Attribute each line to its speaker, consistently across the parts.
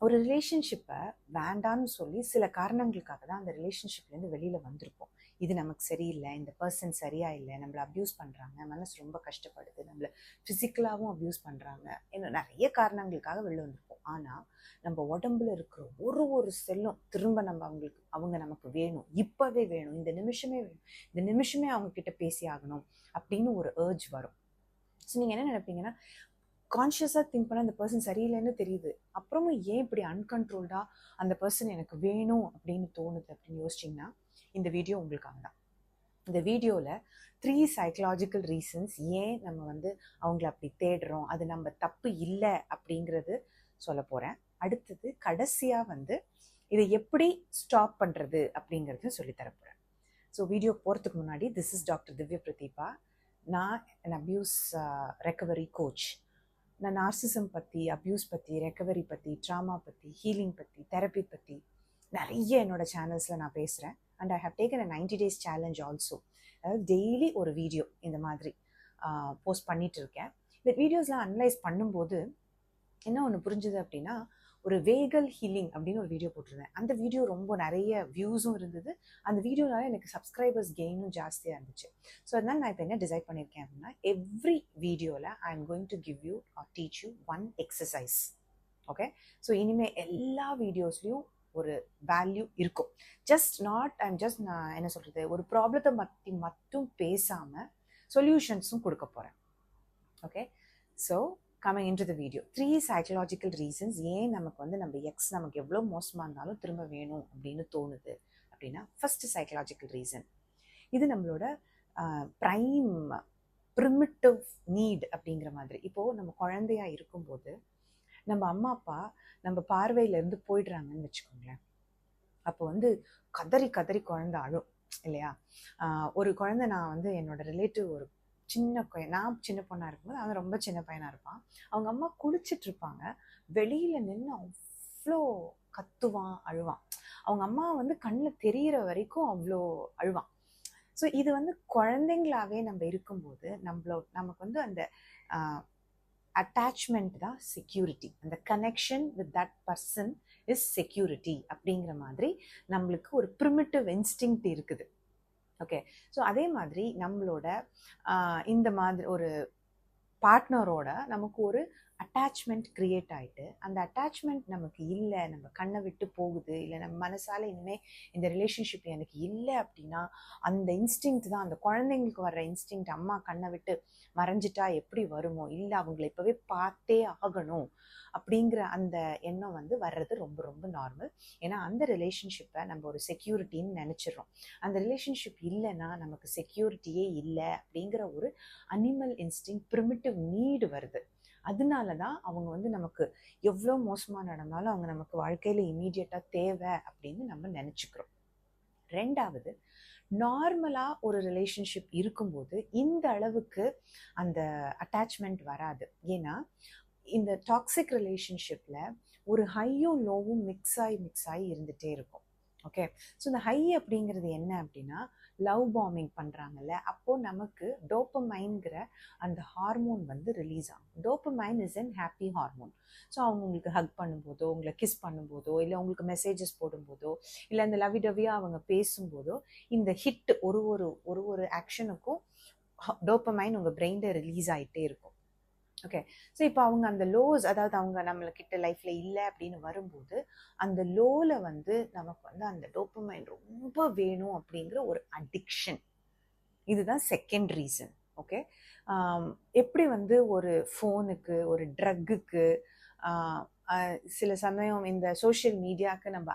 Speaker 1: ஒரு ரிலேஷன்ஷிப்பை வேண்டான்னு சொல்லி சில காரணங்களுக்காக தான் அந்த ரிலேஷன்ஷிப்லேருந்து வெளியில் வந்திருப்போம். இது நமக்கு சரியில்லை, இந்த பர்சன் சரியா இல்லை, நம்மளை அப்யூஸ் பண்ணுறாங்க, மனசு ரொம்ப கஷ்டப்படுது, நம்மளை ஃபிசிக்கலாகவும் அப்யூஸ் பண்ணுறாங்க, இன்னும் நிறைய காரணங்களுக்காக வெளில வந்திருப்போம். ஆனால் நம்ம உடம்புல இருக்கிற ஒரு செல்லும் திரும்ப அவங்க நமக்கு வேணும், இப்போவே வேணும், இந்த நிமிஷமே அவங்க கிட்ட பேசி ஆகணும் அப்படின்னு ஒரு ஏர்ஜ் வரும். ஸோ நீங்கள் என்ன நினைப்பீங்கன்னா, கான்ஷியஸாக திங்க் பண்ண அந்த பர்சன் சரியில்லைன்னு தெரியுது, அப்புறமும் ஏன் இப்படி அன்கண்ட்ரோல்டாக அந்த பர்சன் எனக்கு வேணும் அப்படின்னு தோணுது அப்படின்னு யோசிச்சிங்கன்னா இந்த வீடியோ உங்களுக்காக தான். இந்த வீடியோவில் 3 சைக்கலாஜிக்கல் ரீசன்ஸ் ஏன் நம்ம அவங்கள அப்படி தேடுறோம், அது நம்ம தப்பு இல்லை அப்படிங்கிறது சொல்ல போகிறேன். அடுத்தது கடைசியாக இதை எப்படி ஸ்டாப் பண்ணுறது அப்படிங்கிறது சொல்லித்தர போகிறேன். ஸோ வீடியோ போகிறதுக்கு முன்னாடி, this is doctor Divya Pratheeba. நான் an அப்யூஸ் ரெக்கவரி கோச். நான் நார்சிசம் பற்றி, அப்யூஸ் பற்றி, ரெக்கவரி பற்றி, ட்ராமா பற்றி, ஹீலிங் பற்றி, தெரப்பி பற்றி நிறைய என்னோடய சேனல்ஸில் நான் பேசுகிறேன். And I have taken a 90 days challenge also. அதாவது டெய்லி ஒரு வீடியோ இந்த மாதிரி போஸ்ட் பண்ணிட்டு இருக்கேன். இந்த வீடியோஸ்லாம் அனலைஸ் பண்ணும்போது என்ன ஒன்று புரிஞ்சுது அப்படின்னா, ஒரு வேகல் ஹீலிங் அப்படின்னு ஒரு வீடியோ போட்டிருந்தேன். அந்த வீடியோ ரொம்ப நிறைய வியூஸும் இருந்தது. அந்த வீடியோனால எனக்கு சப்ஸ்கிரைபர்ஸ் கெயினும் ஜாஸ்தியாக இருந்துச்சு. ஸோ அதனால் நான் இப்போ என்ன டிசைட் பண்ணியிருக்கேன் அப்படின்னா, எவ்ரி வீடியோவில் I am going to give you are teach you one exercise. Okay, so இனிமேல் எல்லா வீடியோஸ்லையும் ஒரு வேல்யூ இருக்கும். நான் என்ன சொல்கிறது, ஒரு ப்ராப்ளத்தை பற்றி மட்டும் பேசாமல் சொல்யூஷன்ஸும் கொடுக்க போகிறேன். Okay, so coming into the video, 3 psychological reasons ஏன் நமக்கு நம்ம எக்ஸ் நமக்கு எவ்வளோ மோசமாக இருந்தாலும் திரும்ப வேணும் அப்படின்னு தோணுது அப்படின்னா, ஃபர்ஸ்ட் சைக்கலாஜிக்கல் ரீசன், இது நம்மளோட ப்ரிமிட்டிவ் நீட் அப்படிங்கிற மாதிரி. இப்போது நம்ம குழந்தையா இருக்கும்போது நம்ம அம்மா அப்பா நம்ம பார்வையிலேருந்து போயிடுறாங்கன்னு வச்சுக்கோங்களேன். அப்போ கதறி கதறி குழந்தை அழும் இல்லையா? ஒரு குழந்தை, நான் என்னோட ரிலேட்டிவ் ஒரு நான் சின்ன பொண்ணாக இருக்கும்போது அவன் ரொம்ப சின்ன பையனாக இருப்பான். அவங்க அம்மா குளிச்சுட்டு இருப்பாங்க, வெளியில் நின்று அவ்வளோ கத்துவான், அழுவான். அவங்க அம்மா கண்ணில் தெரிகிற வரைக்கும் அவ்வளோ அழுவான். ஸோ இது குழந்தைங்களாவே நம்ம இருக்கும்போது நமக்கு அந்த அட்டாச்மெண்ட் தான் செக்யூரிட்டி. அந்த connection with that person is security அப்படிங்கிற மாதிரி நம்மளுக்கு ஒரு ப்ரிமிட்டிவ் இன்ஸ்டிங்க்ட் இருக்குது. ஓகே, ஸோ அதே மாதிரி நம்மளோட இந்த மாதிரி ஒரு பார்ட்னரோட நமக்கு ஒரு அட்டாச்மெண்ட் க்ரியேட் ஆகிட்டு, அந்த அட்டாச்மெண்ட் நமக்கு இல்லை, நம்ம கண்ணை விட்டு போகுது, இல்லை நம்ம மனசால் இனிமேல் இந்த ரிலேஷன்ஷிப் எனக்கு இல்லை அப்படின்னா, அந்த இன்ஸ்டிங்க்ட் தான், அந்த குழந்தைங்களுக்கு வர்ற இன்ஸ்டிங்க்ட், அம்மா கண்ணை விட்டு மறைஞ்சிட்டா எப்படி வருமோ, இல்லை அவங்கள இப்போவே பார்த்தே ஆகணும் அப்படிங்கிற அந்த எண்ணம் வர்றது ரொம்ப ரொம்ப நார்மல். ஏன்னா அந்த ரிலேஷன்ஷிப்பை நம்ம ஒரு செக்யூரிட்டின்னு நினச்சிடறோம். அந்த ரிலேஷன்ஷிப் இல்லைன்னா நமக்கு செக்யூரிட்டியே இல்லை அப்படிங்கிற ஒரு அனிமல் இன்ஸ்டிங், ப்ரிமிட்டிவ் நீடு வருது. அதனால தான் அவங்க நமக்கு எவ்வளோ மோசமாக நடந்தாலும் அவங்க நமக்கு வாழ்க்கையில் இமீடியட்டாக தேவை அப்படின்னு நம்ம நினச்சிக்கிறோம். ரெண்டாவது, நார்மலாக ஒரு ரிலேஷன்ஷிப் இருக்கும்போது இந்த அளவுக்கு அந்த அட்டாச்மெண்ட் வராது. ஏன்னா இந்த டாக்ஸிக் ரிலேஷன்ஷிப்பில் ஒரு ஹையும் லோவும் மிக்ஸ் ஆகி இருந்துகிட்டே இருக்கும். ஓகே, ஸோ இந்த ஹை அப்படிங்கிறது என்ன அப்படின்னா, லவ் பாம்பிங் பண்ணுறாங்கல்ல, அப்போது நமக்கு டோப்பமைன்கிற அந்த ஹார்மோன் ரிலீஸ் ஆகும். Dopamine is an happy hormone. So அவங்க உங்களுக்கு ஹக் பண்ணும்போதோ, உங்களை கிஸ் பண்ணும்போதோ, இல்லை உங்களுக்கு மெசேஜஸ் போடும்போதோ, இல்லை அந்த லவிடவியாக அவங்க பேசும்போதோ, இந்த ஹிட் ஒரு ஆக்ஷனுக்கும் டோப்பமைன் உங்கள் பிரெயினில் ரிலீஸ் ஆகிட்டே இருக்கும். ஓகே, ஸோ இப்போ அவங்க அந்த லோஸ், அதாவது அவங்க நம்மளுக்கிட்ட லைஃப்பில் இல்லை அப்படின்னு வரும்போது அந்த லோவில் நமக்கு அந்த டோப்பமைன் ரொம்ப வேணும் அப்படிங்கிற ஒரு அடிக்ஷன். இதுதான் செகண்ட் ரீசன். ஓகே, எப்படி ஒரு ஃபோனுக்கு, ஒரு ட்ரக்குக்கு, சில சமயம் இந்த சோஷியல் மீடியாவுக்கு நம்ம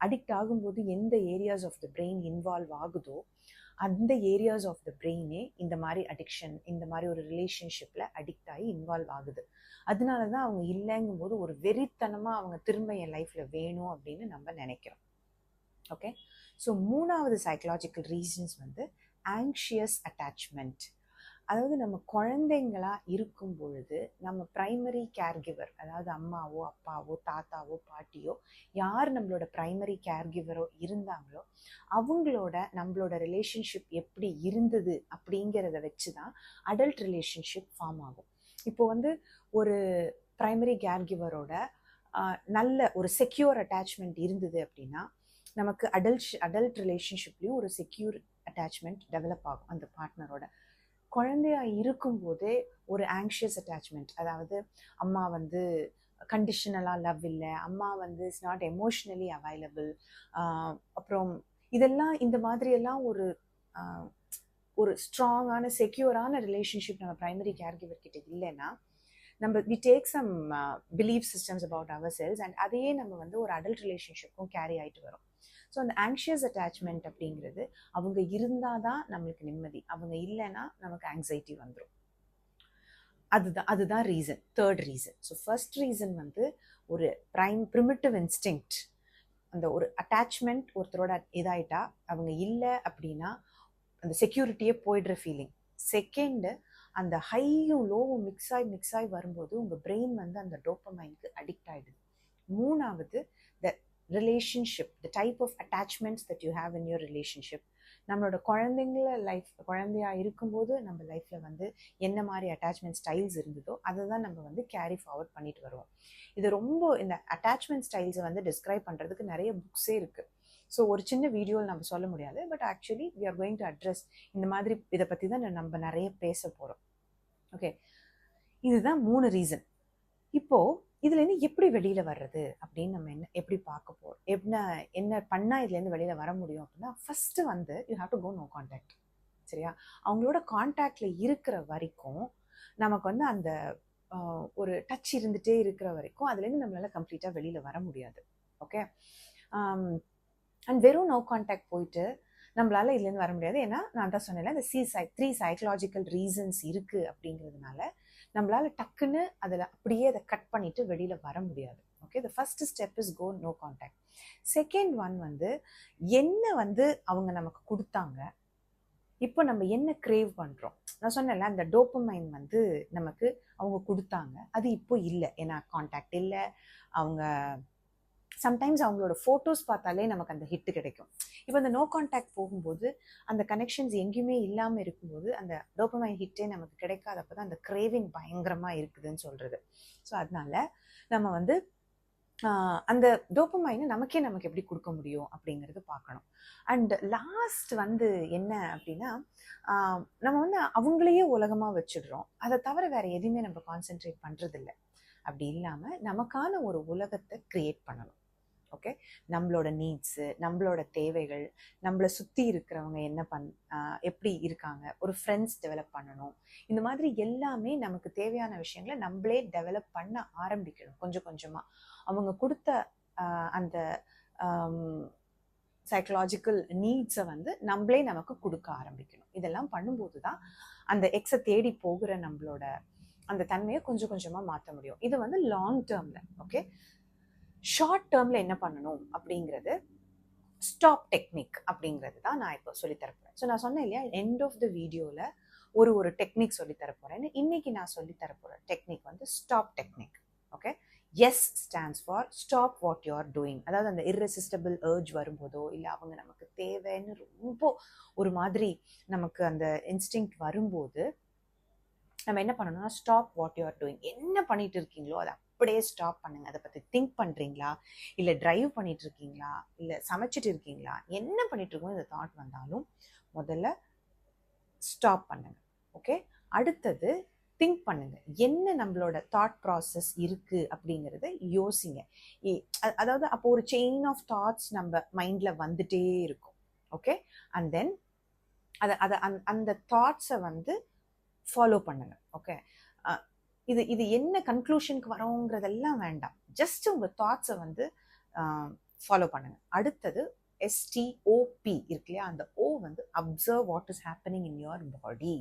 Speaker 1: அடிக்ட் ஆகும்போது எந்த areas of the brain involve ஆகுதோ அந்த ஏரியாஸ் ஆஃப் த பிரெயினே இந்த மாதிரி அடிக்ஷன், இந்த மாதிரி ஒரு ரிலேஷன்ஷிப்பில் அடிக்ட் ஆகி இன்வால்வ் ஆகுது. அதனால தான் அவங்க இல்லைங்கும் போது ஒரு வெறித்தனமாக அவங்க திரும்ப என் லைஃப்பில் வேணும் அப்படின்னு நம்ம நினைக்கிறோம். ஓகே, ஸோ மூணாவது சைக்கலாஜிக்கல் ரீசன்ஸ் ஆங்ஷியஸ் அட்டாச்மெண்ட். அதாவது நம்ம குழந்தைங்களா இருக்கும் பொழுது நம்ம பிரைமரி கேர்கிவர், அதாவது அம்மாவோ அப்பாவோ தாத்தாவோ பாட்டியோ யார் நம்மளோட பிரைமரி கேர்கிவரோ இருந்தாங்களோ அவங்களோட நம்மளோட ரிலேஷன்ஷிப் எப்படி இருந்தது அப்படிங்கிறத வச்சு தான் அடல்ட் ரிலேஷன்ஷிப் ஃபார்ம் ஆகும். இப்போ ஒரு பிரைமரி கேர்கிவரோட நல்ல ஒரு செக்யூர் அட்டாச்மெண்ட் இருந்தது அப்படின்னா நமக்கு அடல்ட் ரிலேஷன்ஷிப்லேயும் ஒரு செக்யூர் அட்டாச்மெண்ட் டெவலப் ஆகும் அந்த பார்ட்னரோட. குழந்தையா இருக்கும்போதே ஒரு ஆங்ஷியஸ் அட்டாச்மெண்ட், அதாவது அம்மா வந்து கண்டிஷனலாக லவ் இல்லை, அம்மா வந்து இஸ் நாட் எமோஷ்னலி அவைலபிள், அப்புறம் இதெல்லாம் இந்த மாதிரியெல்லாம் ஒரு ஸ்ட்ராங்கான செக்யூரான ரிலேஷன்ஷிப் நம்ம ப்ரைமரி கேர் கிவர் கிட்ட இல்லைன்னா நம்ம we take some belief systems about our selves and அதையே நம்ம வந்து ஒரு அடல்ட் ரிலேஷன்ஷிப்பும் கேரி ஆகிட்டு வரும். ஸோ அந்த ஆங்ஷியஸ் அட்டாச்மெண்ட் அப்படிங்கிறது அவங்க இருந்தால் தான் நம்மளுக்கு நிம்மதி, அவங்க இல்லைன்னா நமக்கு ஆங்ஸைட்டி வந்துடும். அதுதான் reason. Third reason. So first reason வந்து ஒரு ப்ரிமிட்டிவ் இன்ஸ்டிங்க்ட், அந்த ஒரு அட்டாச்மெண்ட் ஒருத்தரோட இதாயிட்டா அவங்க இல்லை அப்படின்னா அந்த செக்யூரிட்டியே போயிடுற ஃபீலிங். செகண்டு, அந்த ஹையும் லோவும் மிக்ஸ் ஆகி வரும்போது உங்கள் பிரெயின் வந்து அந்த டோப்பமைனுக்கு அடிக்ட் ஆகிடுது. மூணாவது, the relationship, the type of attachments that you have in your relationship. நம்மளோட குழந்தையா இருக்கும்போது நம்ம லைஃப்பில் வந்து என்ன மாதிரி அட்டாச்மெண்ட் ஸ்டைல்ஸ் இருந்ததோ அதை தான் நம்ம வந்து கேரி ஃபார்வர்ட் பண்ணிட்டு வருவோம். இது ரொம்ப இந்த அட்டாச்மெண்ட் ஸ்டைல்ஸை வந்து டிஸ்கிரைப் பண்ணுறதுக்கு நிறைய புக்ஸே இருக்குது. ஸோ ஒரு சின்ன வீடியோவில் நம்ம சொல்ல முடியாது, but actually we are going to address இந்த மாதிரி இதை பற்றி தான் நம்ம நிறைய பேச போகிறோம். ஓகே, இதுதான் 3 ரீசன். இப்போது இதுலேருந்து எப்படி வெளியில் வர்றது அப்படின்னு நம்ம எப்படி பார்க்க போகிறோம், என்ன பண்ணால் இதுலேருந்து வெளியில் வர முடியும் அப்படின்னா, ஃபஸ்ட்டு வந்து you have to go no contact. சரியா? அவங்களோட கான்டாக்டில் இருக்கிற வரைக்கும் நமக்கு வந்து அந்த ஒரு டச் இருந்துகிட்டே இருக்கிற வரைக்கும் அதுலேருந்து நம்மளால் கம்ப்ளீட்டாக வெளியில் வர முடியாது. ஓகே, அண்ட் வெறும் நோ கான்டாக்ட் போயிட்டு நம்மளால இதுலேருந்து வர முடியாது. ஏன்னா நான் தான் சொன்னேன்ல, இந்த 3 சைக்கலாஜிக்கல் ரீசன்ஸ் இருக்குது அப்படிங்கிறதுனால நம்மளால டக்குன்னு அதில் அப்படியே அதை கட் பண்ணிட்டு வெளியில் வர முடியாது. Okay, the first step is go no contact. Second one வந்து என்ன வந்து அவங்க நமக்கு கொடுத்தாங்க, இப்போ நம்ம என்ன கிரேவ் பண்ணுறோம். நான் சொன்னேன்ல, அந்த டோப்பமைன் வந்து நமக்கு அவங்க கொடுத்தாங்க, அது இப்போ இல்லை. ஏன்னா கான்டாக்ட் இல்லை. அவங்க சம்டைம்ஸ் அவங்களோட ஃபோட்டோஸ் பார்த்தாலே நமக்கு அந்த ஹிட்டு கிடைக்கும். இப்போ அந்த நோ கான்டாக்ட் போகும்போது அந்த கனெக்ஷன்ஸ் எங்கேயுமே இல்லாமல் இருக்கும்போது அந்த டோப்பமைன் ஹிட்டே நமக்கு கிடைக்காதப்போ தான் அந்த கிரேவிங் பயங்கரமாக இருக்குதுன்னு சொல்கிறது. ஸோ அதனால நம்ம வந்து அந்த டோப்பமைனை நமக்கு எப்படி கொடுக்க முடியும் அப்படிங்கிறது பார்க்கணும். அண்ட் லாஸ்ட் வந்து என்ன அப்படின்னா, நம்ம வந்து அவங்களையே உலகமாக வச்சுடுறோம், அதை தவிர வேற எதுவுமே நம்ம கான்சென்ட்ரேட் பண்ணுறதில்ல. அப்படி இல்லாமல் நமக்கான ஒரு உலகத்தை கிரியேட் பண்ணணும். ஓகே, நம்மளோட நீட்ஸு, நம்மளோட தேவைகள், நம்மளை சுற்றி இருக்கிறவங்க எப்படி இருக்காங்க, ஒரு ஃப்ரெண்ட்ஸ் டெவலப் பண்ணணும். இந்த மாதிரி எல்லாமே நமக்கு தேவையான விஷயங்களை நம்மளே டெவலப் பண்ண ஆரம்பிக்கணும் கொஞ்சம் கொஞ்சமாக. அவங்க கொடுத்த அந்த சைக்கலாஜிக்கல் நீட்ஸை வந்து நம்மளே நமக்கு கொடுக்க ஆரம்பிக்கணும். இதெல்லாம் பண்ணும்போது தான் அந்த எக்ஸை தேடி போகிற நம்மளோட அந்த தன்மையை கொஞ்சம் கொஞ்சமாக மாற்ற முடியும். இது வந்து லாங் டேர்மில். ஓகே, ஷார்ட் டேர்மில் என்ன பண்ணணும் அப்படிங்கிறது ஸ்டாப் டெக்னிக் அப்படிங்கிறது தான் நான் இப்போ சொல்லித்தரப்போகிறேன். ஸோ நான் சொன்னேன் இல்லையா, எண்ட் ஆஃப் த வீடியோவில் ஒரு டெக்னிக் சொல்லித்தரப்போகிறேன்னு. இன்னைக்கு நான் சொல்லித்தரப்போகிற டெக்னிக் வந்து stop technique. Okay, S stands for stop what you are doing. அதாவது அந்த இர்ரெசிஸ்டபிள் ஏர்ஜ் வரும்போதோ இல்லை அவங்க நமக்கு தேவைன்னு ரொம்ப ஒரு மாதிரி நமக்கு அந்த இன்ஸ்டிங்க்ட் வரும்போது நம்ம என்ன பண்ணணும்னா, stop what you are doing. என்ன பண்ணிட்டு இருக்கீங்களோ அதை அப்படியே ஸ்டாப் பண்ணுங்க. அதை பற்றி திங்க் பண்ணுறீங்களா, இல்லை டிரைவ் பண்ணிட்டு இருக்கீங்களா, இல்லை சமைச்சிட்டு இருக்கீங்களா, என்ன பண்ணிட்டு இருக்கோம் இந்த தாட் வந்தாலும் முதல்ல ஸ்டாப் பண்ணுங்க. ஓகே, அடுத்தது திங்க் பண்ணுங்க, என்ன நம்மளோட தாட் ப்ராசஸ் இருக்கு அப்படிங்கிறத யோசிங்க. அதாவது அப்போ ஒரு செயின் ஆஃப் தாட்ஸ் நம்ம மைண்ட்ல வந்துட்டே இருக்கும். ஓகே, அண்ட் தென் அந்த தாட்ஸை வந்து ஃபாலோ பண்ணுங்க. ஓகே, இது என்ன கன்க்ளூஷனுக்கு வரோங்கிறதெல்லாம் வேண்டாம், ஜஸ்ட் உங்கள் தாட்ஸை வந்து ஃபாலோ பண்ணுங்க. அடுத்தது STOP இருக்கு இல்லையா, அந்த O வந்து observe what is happening in your body.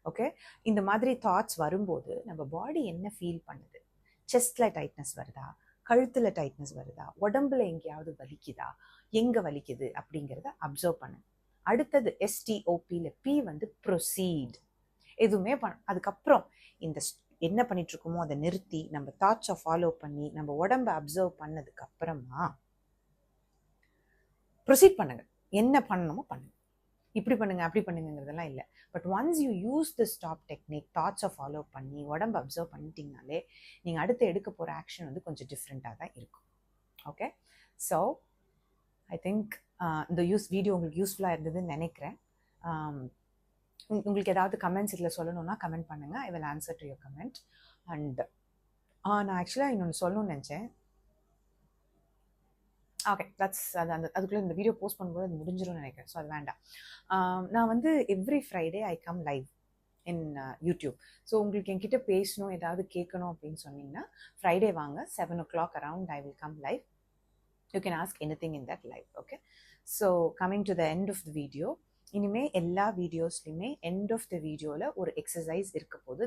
Speaker 1: Okay, இந்த மாதிரி தாட்ஸ் வரும்போது நம்ம பாடி என்ன ஃபீல் பண்ணுது, செஸ்ட்ல டைட்னஸ் வருதா, கழுத்துல டைட்னஸ் வருதா, உடம்புல எங்கேயாவது வலிக்குதா, எங்கே வலிக்குது அப்படிங்கிறத அப்சர்வ் பண்ணுங்க. அடுத்தது STOPல P வந்து ப்ரொசீட். எதுவுமே அதுக்கப்புறம் இந்த என்ன பண்ணிட்டு இருக்கோமோ அதை நிறுத்தி நம்ம தாட்ஸை ஃபாலோ பண்ணி நம்ம உடம்பை அப்சர்வ் பண்ணதுக்கு அப்புறமா ப்ரொசீட் பண்ணுங்க. என்ன பண்ணணுமோ பண்ணுங்க. இப்படி பண்ணுங்க அப்படி பண்ணுங்கிறதெல்லாம் இல்லை. But once you use the stop technique, தாட்ஸை ஃபாலோ பண்ணி உடம்பு அப்சர்வ் பண்ணிட்டீங்கனாலே நீங்கள் அடுத்து எடுக்க போகிற ஆக்ஷன் வந்து கொஞ்சம் டிஃப்ரெண்ட்டாக தான் இருக்கும். ஓகே, ஸோ ஐ திங்க் இந்த வீடியோ உங்களுக்கு யூஸ்ஃபுல்லாக இருந்ததுன்னு நினைக்கிறேன். உங்களுக்கு ஏதாவது கமெண்ட்ஸ் இதில் சொல்லணும்னா கமெண்ட் பண்ணுங்கள். I will answer to your comment. And நான் ஆக்சுவலாக இன்னொன்று சொல்லணும்னு நினச்சேன். ஓகே, அதுக்குள்ளே இந்த வீடியோ போஸ்ட் பண்ணும்போது அது முடிஞ்சிடும்னு நினைக்கிறேன். ஸோ அது வேண்டாம். நான் வந்து every Friday I come live in YouTube. So உங்களுக்கு என்கிட்ட பேசணும், ஏதாவது கேட்கணும் அப்படின்னு சொன்னீங்கன்னா ஃப்ரைடே வாங்க, 7 o'clock around I will come live. You can ask anything in that live. Okay, so coming to the end of the video, இனிமேல் எல்லா வீடியோஸ்லையுமே எண்ட் ஆஃப் த வீடியோவில் ஒரு எக்ஸசைஸ் இருக்க போது.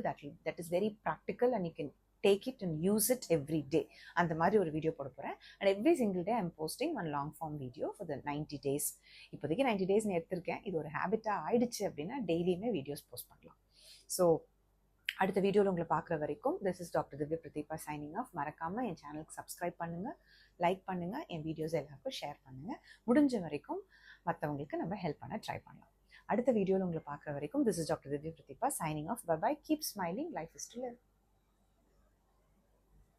Speaker 1: That is very practical and you can take it and use it every day. அந்த மாதிரி ஒரு video போட போகிறேன். And every single day I'm posting one long form video for the 90 days. இப்போதைக்கு 90 days எடுத்திருக்கேன். இது ஒரு ஹேபிட்டாக ஆயிடுச்சு அப்படின்னா டெய்லியுமே வீடியோஸ் போஸ்ட் பண்ணலாம். ஸோ அடுத்த வீடியோவில் உங்களை பார்க்குற வரைக்கும் this is doctor Divya Pratheeba signing off. மறக்காமல் என் சேனலுக்கு சப்ஸ்கிரைப் பண்ணுங்கள், லைக் பண்ணுங்கள், என் வீடியோஸ் எல்லாருக்கும் ஷேர் பண்ணுங்கள். முடிஞ்ச வரைக்கும் மற்றவங்களுக்கு நம்ம ஹெல்ப் பண்ண ட்ரை பண்ணலாம். அடுத்த வீடியோவில் உங்களை பார்க்குற வரைக்கும் this is doctor Divya Pratheeba signing off. Bye bye, keep smiling, life is to live.